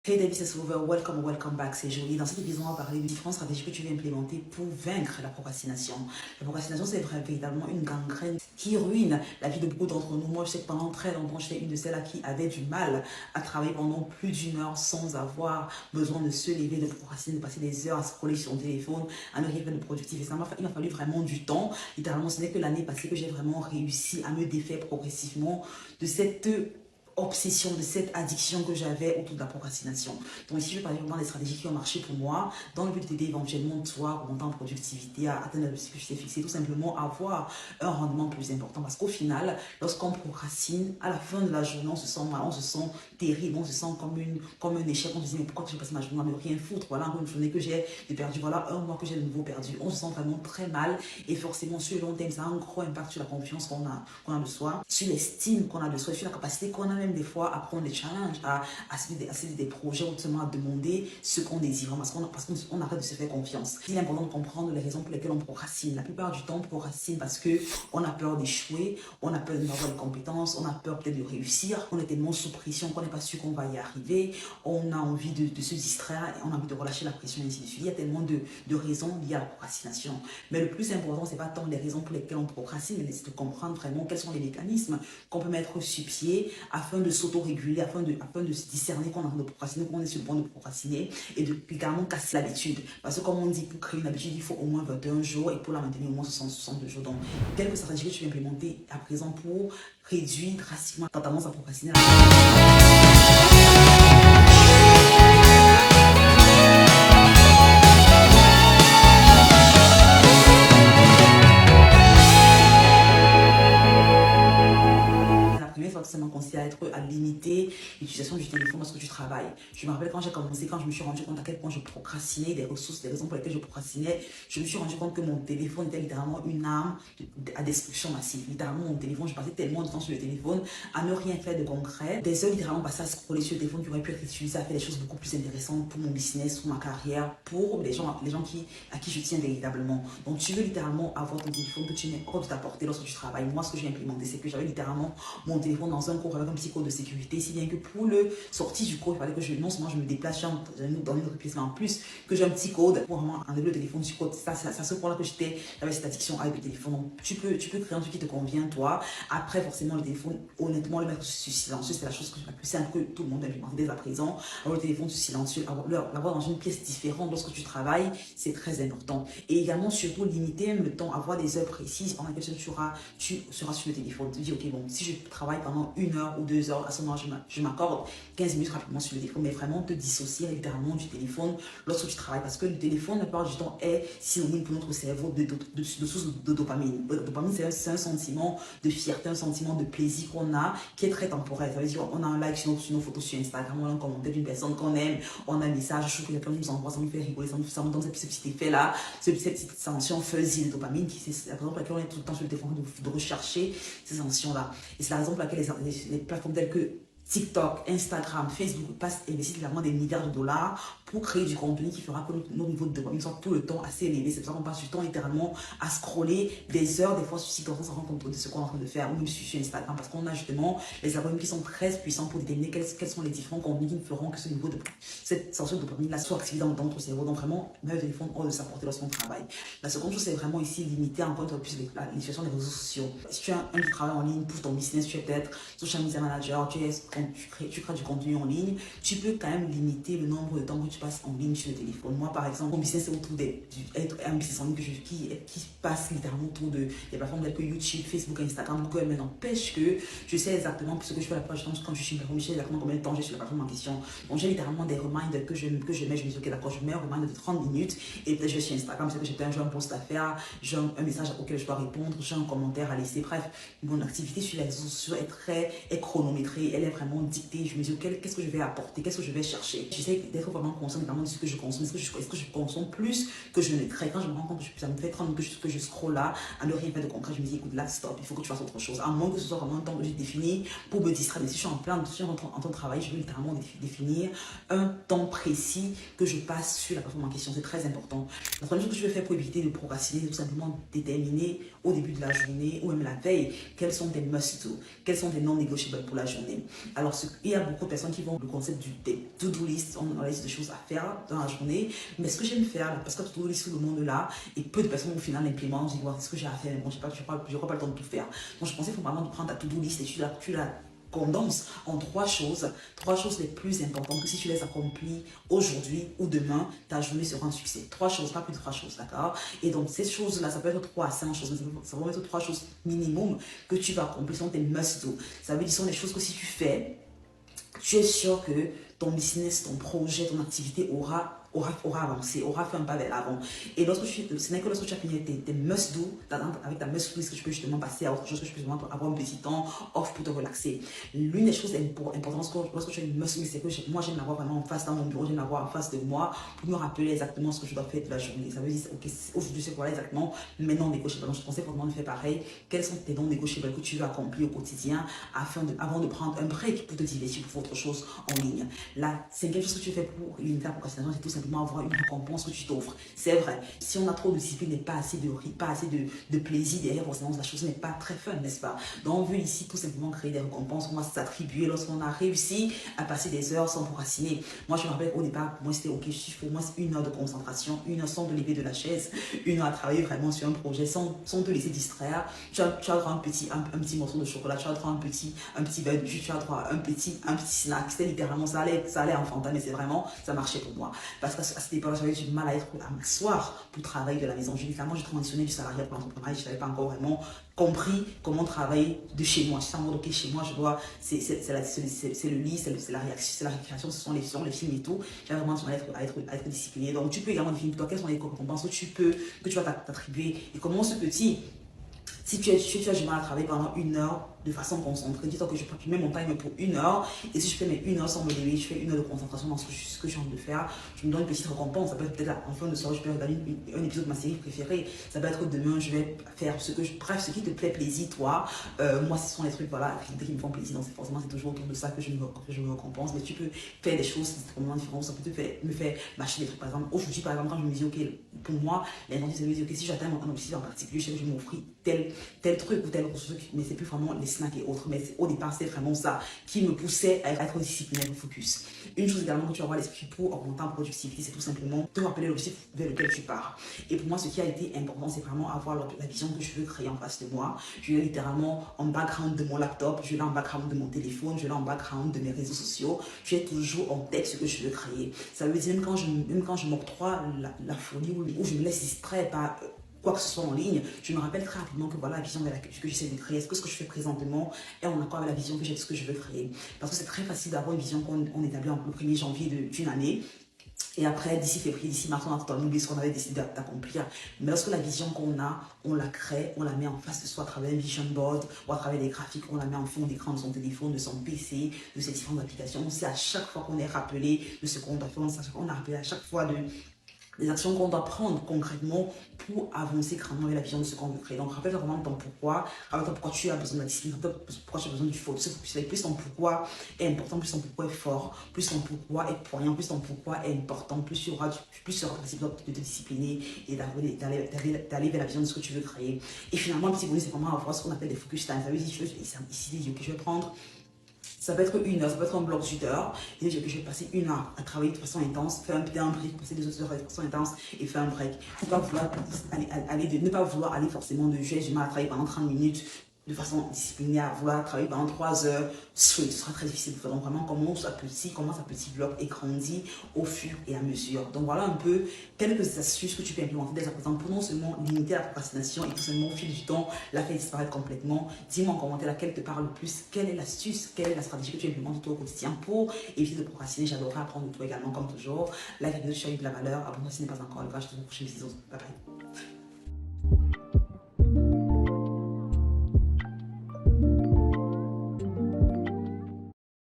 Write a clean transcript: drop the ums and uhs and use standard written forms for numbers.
Hey David, c'est Slover, welcome back, c'est Jolie. Dans cet épisode, on va parler de différentes stratégies que tu veux implémenter pour vaincre la procrastination. La procrastination, c'est véritablement une gangrène qui ruine la vie de beaucoup d'entre nous. Moi, je sais que pendant très longtemps, j'étais une de celles qui avait du mal à travailler pendant plus d'une heure sans avoir besoin de se lever, de procrastiner, de passer des heures à scroller sur son téléphone, à ne rien faire de productif. Et ça il m'a fallu vraiment du temps. Littéralement, ce n'est que l'année passée que j'ai vraiment réussi à me défaire progressivement de cette obsession, de cette addiction que j'avais autour de la procrastination. Donc ici, je vais parler vraiment des stratégies qui ont marché pour moi dans le but de t'aider éventuellement, toi, monter en productivité, à atteindre l'objectif que je t'ai fixé, tout simplement avoir un rendement plus important. Parce qu'au final, lorsqu'on procrastine, à la fin de la journée, on se sent mal, on se sent terrible, on se sent comme un échec. On se dit, mais pourquoi j'ai passé ma journée à ne rien foutre? Voilà une journée que j'ai perdu, voilà un mois que j'ai de nouveau perdu. On se sent vraiment très mal et forcément, sur le long terme, ça a un gros impact sur la confiance qu'on a de soi, sur l'estime qu'on a de soi, sur la capacité qu'on a même des fois à prendre des challenges, à céder des projets, ou seulement à demander ce qu'on désire, parce qu'on arrête de se faire confiance. Il est important de comprendre les raisons pour lesquelles on procrastine. La plupart du temps, on procrastine parce qu'on a peur d'échouer, on a peur de n'avoir les compétences, on a peur peut-être de réussir, on est tellement sous pression qu'on n'est pas sûr qu'on va y arriver, on a envie de se distraire, et on a envie de relâcher la pression et ainsi de suite. Il y a tellement de raisons liées à la procrastination. Mais le plus important, c'est pas tant les raisons pour lesquelles on procrastine, mais c'est de comprendre vraiment quels sont les mécanismes qu'on peut mettre sur pied afin de s'auto-réguler, afin de se discerner qu'on est en train de procrastiner, qu'on est sur le point de procrastiner et de littéralement casser l'habitude. Parce que comme on dit, pour créer une habitude, il faut au moins 21 jours et pour la maintenir au moins 62 jours. Donc, quelques stratégies que tu vas implémenter à présent pour réduire drastiquement ta tendance à procrastiner. À limiter l'utilisation du téléphone lorsque tu travailles. Je me rappelle quand j'ai commencé, quand je me suis rendu compte à quel point je procrastinais, des ressources, des raisons pour lesquelles je procrastinais, je me suis rendu compte que mon téléphone était littéralement une arme à destruction massive. Littéralement, mon téléphone, je passais tellement de temps sur le téléphone à ne rien faire de concret. Des heures littéralement passées à scroller sur le téléphone qui auraient pu être utilisées à faire des choses beaucoup plus intéressantes pour mon business, pour ma carrière, pour les gens à qui je tiens véritablement. Donc, tu veux littéralement avoir ton téléphone que tu mets hors de ta portée lorsque tu travailles. Moi, ce que j'ai implémenté, c'est que j'avais littéralement mon téléphone dans un cours avec un petit code de sécurité, si bien que pour le sortie du cours, il fallait que non seulement je me déplace dans une autre pièce, mais en plus que j'ai un petit code pour vraiment enlever le téléphone du code. C'est à ce point-là que j'avais cette addiction avec le téléphone. Donc, tu peux créer un truc qui te convient, toi. Après, forcément, le téléphone, honnêtement, le mettre sur silencieux, c'est la chose la plus simple que tout le monde a implémenté dès à présent. Avoir le téléphone sur silencieux, l'avoir dans une pièce différente lorsque tu travailles, c'est très important. Et également, surtout, limiter le temps, avoir des heures précises pendant lesquelles tu seras sur le téléphone. Tu te dis, ok, bon, si je travaille pendant 1 heure ou 2 heures, à ce moment, je m'accorde 15 minutes rapidement sur le téléphone, mais vraiment te dissocier littéralement du téléphone lorsque tu travailles, parce que le téléphone, la plupart du temps, est synonyme pour notre cerveau de source de dopamine. La dopamine, c'est un sentiment de fierté, un sentiment de plaisir qu'on a, qui est très temporaire. Ça veut dire qu'on a un like sur nos photos sur Instagram, on a un commentaire d'une personne qu'on aime, on a un message, je trouve que quelqu'un nous envoie, ça nous fait rigoler, ça nous donne ce petit effet-là, cette petite sensation fuzzy de dopamine, c'est la raison pour laquelle on est tout le temps sur le téléphone de rechercher ces sensations-là. Et c'est la raison pour laquelle les plateformes telles que TikTok, Instagram, Facebook investissent clairement des milliards de dollars pour créer du contenu qui fera que nos niveaux de dopamine soient tout le temps assez élevés. C'est pour ça qu'on passe du temps littéralement à scroller des heures, des fois sur TikTok, sans se rendre compte de ce qu'on est en train de faire, ou même sur Instagram, parce qu'on a justement les algorithmes qui sont très puissants pour déterminer quels sont les différents contenus qui feront que ce niveau de cette sensation de dopamine là soit activée dans notre cerveau. Donc vraiment, mettre le téléphone hors de sa portée lorsqu'on travaille. La seconde chose, c'est vraiment ici limiter encore plus l'utilisation des réseaux sociaux. Si tu as un travail en ligne pour ton business, tu es peut-être social media manager, tu crées du contenu en ligne, tu peux quand même limiter le nombre de temps que tu passes en ligne sur le téléphone. Moi, par exemple, mon business est autour un business en ligne qui passe littéralement autour des plateformes telles que YouTube, Facebook, Instagram, Google, mais n'empêche que je sais exactement ce que je fais la plupart du temps quand je suis sur je sais exactement combien de temps j'ai sur la plateforme en question. Donc, j'ai littéralement des reminders que je mets, je me dis, ok, d'accord, je mets un reminder de 30 minutes et peut-être je vais sur Instagram, c'est que j'ai peut-être un post à faire, j'ai un message auquel je dois répondre, j'ai un commentaire à laisser. Bref, mon activité sur les réseaux sociaux est chronométrée, elle est vraiment dictée. Je me dis, qu'est-ce que je vais apporter, qu'est-ce que je vais chercher. J'essaie d'être vraiment conscient notamment de ce que je consomme. Est-ce que je consomme plus que je ne crée? Quand je me rends compte que ça me fait 30 minutes que je scrolle là, à ne rien faire de concret, je me dis, écoute, là, stop, il faut que tu fasses autre chose. À moins que ce soit vraiment un temps que j'ai défini pour me distraire. Mais si je suis en train de travail, je vais littéralement définir un temps précis que je passe sur la plateforme en question. C'est très important. La troisième chose que je vais faire pour éviter de procrastiner, c'est tout simplement déterminer au début de la journée ou même la veille quels sont tes must-do, quels sont tes non négociables pour la journée. Alors, il y a beaucoup de personnes qui vont le concept des to-do list, on a la liste de choses à faire dans la journée. Mais ce que j'aime faire, parce que to-do list, tout le monde là, et peu de personnes au final l'implémentent, je dis, c'est ce que j'ai à faire, mais bon, je n'aurai pas le temps de tout faire. Donc, je pensais vraiment de prendre ta to-do list et tu la condense en trois choses les plus importantes que si tu les accomplis aujourd'hui ou demain, ta journée sera un succès. Trois choses, pas plus de trois choses, d'accord? Et donc, ces choses-là, ça peut être 3 à 5 choses, mais ça va être 3 choses minimum que tu vas accomplir, ce sont tes must-do. Ça veut dire que ce sont des choses que si tu fais, tu es sûr que ton business, ton projet, ton activité aura avancé, aura fait un pas vers l'avant. Et ce n'est que lorsque tu as fini tes must-do, avec ta must-list que tu peux justement passer à autre chose, que tu peux justement avoir un petit temps off pour te relaxer. L'une des choses importantes lorsque tu as une must-list, c'est que moi j'aime l'avoir vraiment en face dans mon bureau, j'aime l'avoir en face de moi pour me rappeler exactement ce que je dois faire de la journée. Ça veut dire, ok, aujourd'hui c'est voilà exactement mes non négociables. Donc je pensais vraiment de faire pareil. Quels sont tes non négociables que tu veux accomplir au quotidien avant de prendre un break pour te divertir, pour faire autre chose en ligne. La cinquième chose que tu fais pour limiter la procrastination, c'est tout simplement avoir une récompense que tu t'offres. C'est vrai, si on a trop de discipline et pas assez de plaisir derrière, forcément la chose n'est pas très fun, n'est-ce pas? Donc on veut ici tout simplement créer des récompenses qu'on va s'attribuer lorsqu'on a réussi à passer des heures sans procrastiner. Moi je me rappelle qu'au départ, pour moi c'était ok, pour moi c'est 1 heure de concentration, 1 heure sans te lever de la chaise, 1 heure à travailler vraiment sur un projet sans te laisser distraire. Tu as droit à un petit morceau de chocolat, tu as droit à un petit verre de jus, tu as droit à un petit snack. C'était littéralement ça allait enfantin, mais c'est vraiment, ça marchait pour moi. Parce qu'à cette époque, j'avais du mal à m'asseoir pour travailler de la maison. Littéralement, j'ai transitionné du salariat pour l'entrepreneuriat. Je n'avais pas encore vraiment compris comment travailler de chez moi. Je suis en mode, ok, chez moi, je dois, c'est le lit, c'est la récréation, ce sont les films et tout. J'ai vraiment du mal à être discipliné. Donc, tu peux également définir toi quelles sont les récompenses que tu vas t'attribuer. Et comment ce petit, si tu as du mal à travailler pendant 1 heure de façon concentrée, dis-toi que je mets mon timer pour 1 heure, et si je fais mes 1 heure sans me lever, je fais 1 heure de concentration dans ce que je suis en train de faire, je me donne une petite récompense. Ça peut être peut-être en fin de soirée, je peux regarder un épisode de ma série préférée, ça peut être demain, je vais faire ce qui te plaît plaisir, toi. Moi, ce sont les trucs, voilà, qui me font plaisir, donc forcément, c'est toujours autour de ça que je me récompense, mais tu peux faire des choses complètement différentes, ça peut me faire mâcher des trucs. Par exemple, aujourd'hui, quand je me dis, ok, pour moi, l'intention, c'est de me dire, ok, si j'atteins un objectif en particulier, je sais que je vais m'offrir tel truc ou tel autre truc, mais c'est plus vraiment les snacks et autres. Mais au départ, c'est vraiment ça qui me poussait à être discipliné et focus. Une chose également que tu vas avoir à l'esprit pour augmenter en productivité, c'est tout simplement te rappeler l'objectif vers lequel tu pars. Et pour moi, ce qui a été important, c'est vraiment avoir la vision que je veux créer en face de moi. Je l'ai littéralement en background de mon laptop, je l'ai en background de mon téléphone, je l'ai en background de mes réseaux sociaux. J'ai toujours en tête ce que je veux créer. Ça veut dire même quand je m'octroie la folie où je me laisse distraire par quoi que ce soit en ligne, je me rappelle très rapidement que voilà la vision que j'essaie de créer. Est-ce que ce que je fais présentement est en accord avec la vision que j'ai de ce que je veux créer? Parce que c'est très facile d'avoir une vision qu'on établit le 1er janvier d'une année. Et après, d'ici février, d'ici mars, on a totalement oublié ce qu'on avait décidé d'accomplir. Mais lorsque la vision qu'on a, on la crée, on la met en face de soi à travers un vision board ou à travers des graphiques, on la met en fond d'écran de son téléphone, de son PC, de ses différentes applications. C'est à chaque fois qu'on est rappelé de ce qu'on doit faire, on a rappelé à chaque fois des actions qu'on doit prendre concrètement pour avancer grandement avec la vision de ce qu'on veut créer. Donc, rappelle vraiment ton pourquoi, rappelle pourquoi tu as besoin de la discipline, pourquoi tu as besoin du focus. Plus ton pourquoi est important, plus ton pourquoi est fort, plus ton pourquoi est poignant, plus ton pourquoi est important, plus tu auras possible de te discipliner et d'aller vers la vision de ce que tu veux créer. Et finalement, un petit bonus, c'est vraiment avoir ce qu'on appelle des focus time. Ça veut dire, ici, je vais prendre. Ça peut être 1 heure, ça peut être un bloc d'1 heure. Et je vais passer 1 heure à travailler de façon intense, faire un break, passer 2 heures de façon intense et faire un break. Ne pas vouloir aller forcément de jeu, j'ai mal à travailler pendant 30 minutes de façon disciplinée, à vouloir travailler pendant 3 heures, ce sera très difficile. Donc vraiment, commence à petit bloc et grandit au fur et à mesure. Donc voilà un peu quelques astuces que tu peux implémenter dès à présent pour non seulement limiter la procrastination et tout simplement au fil du temps la faire disparaître complètement. Dis-moi en commentaire laquelle te parle le plus, quelle est l'astuce, quelle est la stratégie que tu implémentes au quotidien pour éviter de procrastiner. J'adorerais apprendre de toi également comme toujours. Like la vidéo si tu as eu de la valeur, abonne-toi si ce n'est pas encore le cas. Je te vois au prochain vidéo. Bye bye.